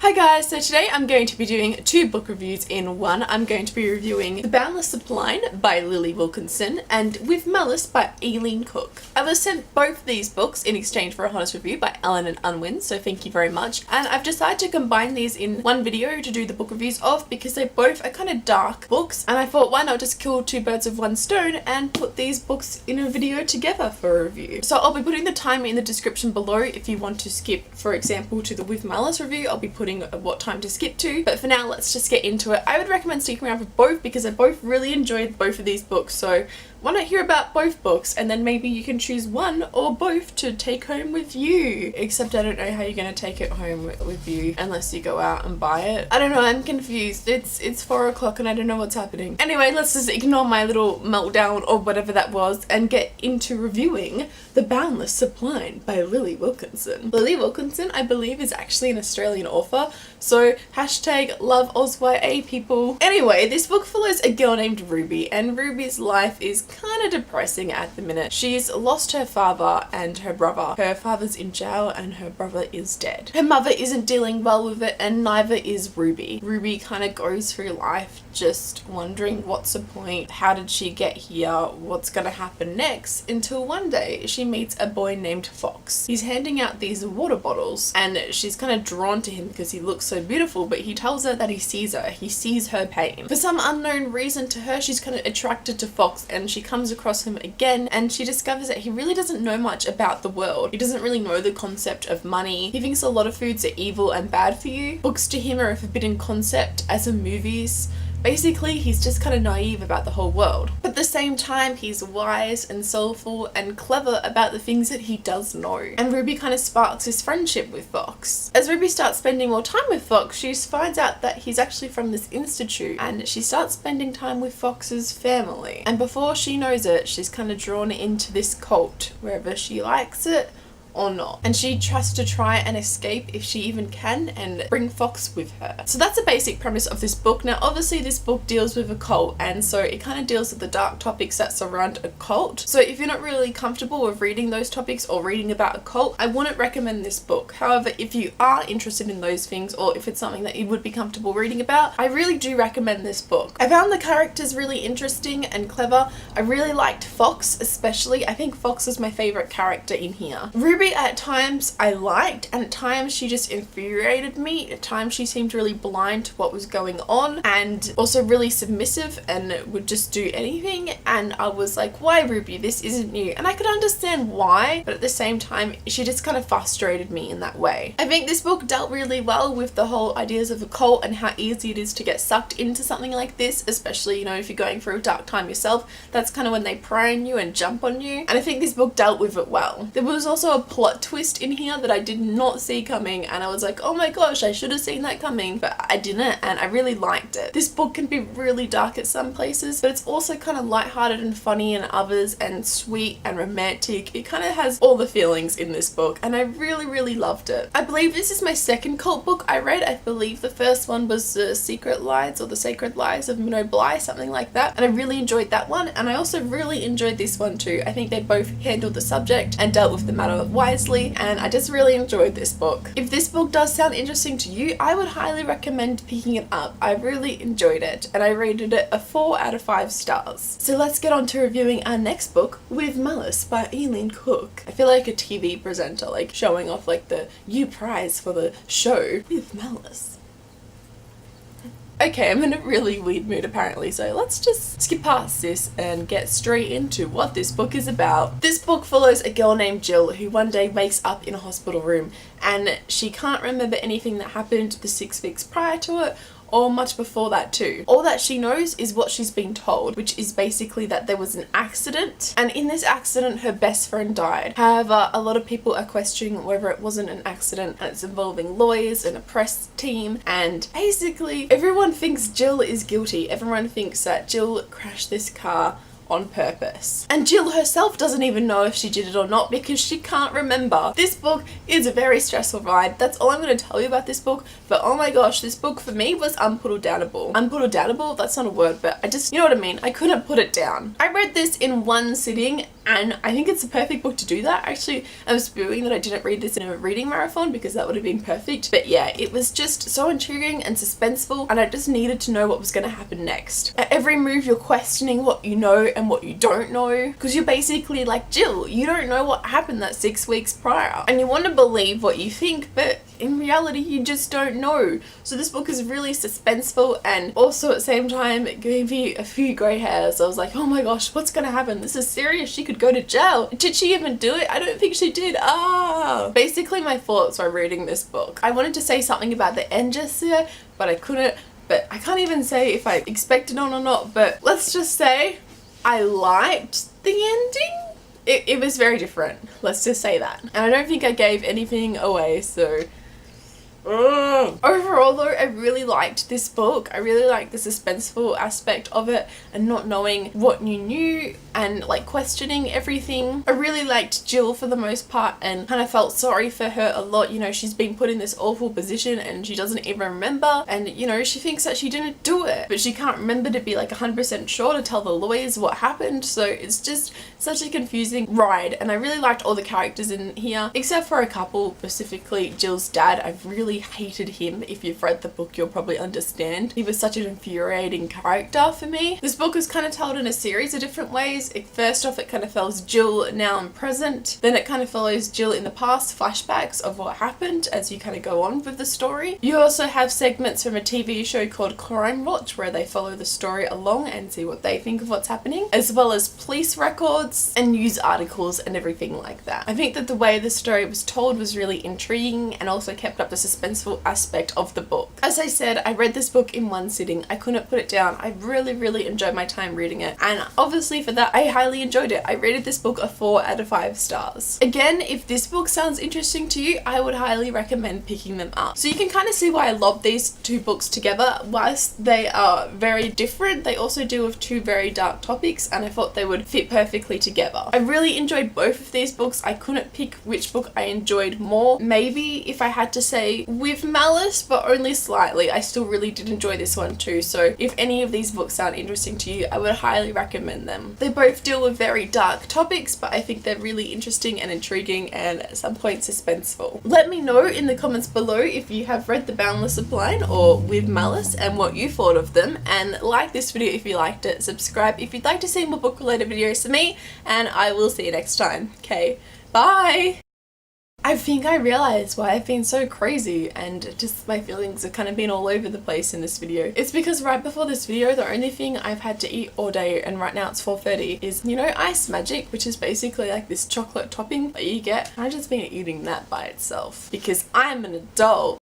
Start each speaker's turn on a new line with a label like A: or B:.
A: Hi guys, so today I'm going to be doing two book reviews in one. I'm going to be reviewing The Boundless Sublime by Lili Wilkinson and With Malice by Eileen Cook. I was sent both these books in exchange for a honest review by Ellen and Unwin, so thank you very much. And I've decided to combine these in one video to do the book reviews of because they both are kind of dark books, and I thought why not just kill two birds with one stone and put these books in a video together for a review. So I'll be putting the time in the description below if you want to skip, for example, to the With Malice review. I'll be putting what time to skip to, but for now let's just get into it. I would recommend sticking around for both because I both really enjoyed both of these books, so why not hear about both books and then maybe you can choose one or both to take home with you. Except I don't know how you're going to take it home with you unless you go out and buy it. I don't know, I'm confused. It's 4 o'clock and I don't know what's happening. Anyway, let's just ignore my little meltdown or whatever that was and get into reviewing The Boundless Sublime by Lili Wilkinson. Lili Wilkinson, I believe, is actually an Australian author, so hashtag love AusYA people. Anyway, this book follows a girl named Ruby, and Ruby's life is kind of depressing at the minute. She's lost her father and her brother. Her father's in jail and her brother is dead. Her mother isn't dealing well with it and neither is Ruby. Ruby kind of goes through life just wondering what's the point, how did she get here, what's gonna happen next, until one day she meets a boy named Fox. He's handing out these water bottles and she's kind of drawn to him because he looks so beautiful, but he tells her that he sees her. He sees her pain. For some unknown reason to her, she's kind of attracted to Fox and she comes across him again and she discovers that he really doesn't know much about the world. He doesn't really know the concept of money. He thinks a lot of foods are evil and bad for you. Books to him are a forbidden concept, as are movies. Basically, he's just kind of naive about the whole world. But at the same time, he's wise and soulful and clever about the things that he does know. And Ruby kind of sparks his friendship with Fox. As Ruby starts spending more time with Fox, she finds out that he's actually from this institute and she starts spending time with Fox's family. And before she knows it, she's kind of drawn into this cult, wherever she likes it or not. And she tries to try and escape if she even can and bring Fox with her. So that's the basic premise of this book. Now obviously this book deals with a cult, and so it kind of deals with the dark topics that surround a cult. So if you're not really comfortable with reading those topics or reading about a cult, I wouldn't recommend this book. However, if you are interested in those things or if it's something that you would be comfortable reading about, I really do recommend this book. I found the characters really interesting and clever. I really liked Fox especially. I think Fox was my favorite character in here. Ruby at times I liked, and at times she just infuriated me. At times she seemed really blind to what was going on and also really submissive and would just do anything, and I was like, why Ruby, this isn't you? And I could understand why, but at the same time she just kind of frustrated me in that way. I think this book dealt really well with the whole ideas of a cult and how easy it is to get sucked into something like this, especially, you know, if you're going through a dark time yourself. That's kind of when they prey on you and jump on you, and I think this book dealt with it well. There was also a plot twist in here that I did not see coming, and I was like, oh my gosh, I should have seen that coming, but I didn't, and I really liked it. This book can be really dark at some places, but it's also kind of lighthearted and funny in others, and sweet and romantic. It kind of has all the feelings in this book, and I really loved it. I believe this is my second cult book I read. I believe the first one was The Secret Lies or The Sacred Lies of Minnow Bly, something like that, and I really enjoyed that one, and I also really enjoyed this one too. I think they both handled the subject and dealt with the matter wisely, and I just really enjoyed this book. If this book does sound interesting to you, I would highly recommend picking it up. I really enjoyed it and I rated it a 4 out of 5 stars. So let's get on to reviewing our next book, With Malice by Eileen Cook. I feel like a TV presenter, like showing off like the U prize for the show With Malice. Okay, I'm in a really weird mood apparently, so let's just skip past this and get straight into what this book is about. This book follows a girl named Jill who one day wakes up in a hospital room and she can't remember anything that happened the 6 weeks prior to it or much before that too. All that she knows is what she's been told, which is basically that there was an accident, and in this accident her best friend died. However, a lot of people are questioning whether it wasn't an accident, and it's involving lawyers and a press team, and basically everyone thinks Jill is guilty. Everyone thinks that Jill crashed this car on purpose. And Jill herself doesn't even know if she did it or not because she can't remember. This book is a very stressful ride. That's all I'm going to tell you about this book. But oh my gosh, this book for me was unputdownable. Unputdownable? That's not a word, but I just, you know what I mean? I couldn't put it down. I read this in one sitting And I think it's a perfect book to do that. Actually, I'm spewing that I didn't read this in a reading marathon because that would have been perfect. But yeah, it was just so intriguing and suspenseful, and I just needed to know what was going to happen next. At every move, you're questioning what you know and what you don't know, because you're basically like Jill. You don't know what happened that 6 weeks prior, and you want to believe what you think, but in reality, you just don't know. So this book is really suspenseful, and also at the same time, it gave me a few grey hairs. I was like, oh my gosh, what's going to happen? This is serious. She could go to jail. Did she even do it? I don't think she did. Basically my thoughts while reading this book. I wanted to say something about the end just there, but I couldn't. But I can't even say if I expected it or not, but let's just say I liked the ending. It was very different. Let's just say that. And I don't think I gave anything away, so overall though, I really liked this book. I really liked the suspenseful aspect of it and not knowing what you knew and like questioning everything. I really liked Jill for the most part and kind of felt sorry for her a lot. You know, she's been put in this awful position and she doesn't even remember, and you know, she thinks that she didn't do it, but she can't remember to be like 100% sure to tell the lawyers what happened. So it's just such a confusing ride, and I really liked all the characters in here except for a couple, specifically Jill's dad. I really hated him. If you've read the book, you'll probably understand. He was such an infuriating character for me. This book is kind of told in a series of different ways. First off, it kind of follows Jill now and present. Then it kind of follows Jill in the past, flashbacks of what happened as you kind of go on with the story. You also have segments from a TV show called Crime Watch where they follow the story along and see what they think of what's happening, as well as police records and news articles and everything like that. I think that the way the story was told was really intriguing and also kept up the suspenseful aspect of the book. As I said, I read this book in one sitting. I couldn't put it down. I really enjoyed my time reading it, and obviously for that I highly enjoyed it. I rated this book a 4 out of 5 stars. Again, if this book sounds interesting to you, I would highly recommend picking them up. So you can kind of see why I love these two books together. Whilst they are very different, they also deal with two very dark topics, and I thought they would fit perfectly together. I really enjoyed both of these books. I couldn't pick which book I enjoyed more. Maybe if I had to say with Malice, but only slightly. I still really did enjoy this one too. So if any of these books sound interesting to you, I would highly recommend them. They both deal with very dark topics, but I think they're really interesting and intriguing and at some point suspenseful. Let me know in the comments below if you have read the Boundless Sublime or With Malice and what you thought of them, and like this video if you liked it, subscribe if you'd like to see more book related videos from me, and I will see you next time. Okay, bye! I think I realized why I've been so crazy and just my feelings have kind of been all over the place in this video. It's because right before this video, the only thing I've had to eat all day, and right now it's 4:30, is, you know, Ice Magic, which is basically like this chocolate topping that you get. I've just been eating that by itself because I'm an adult.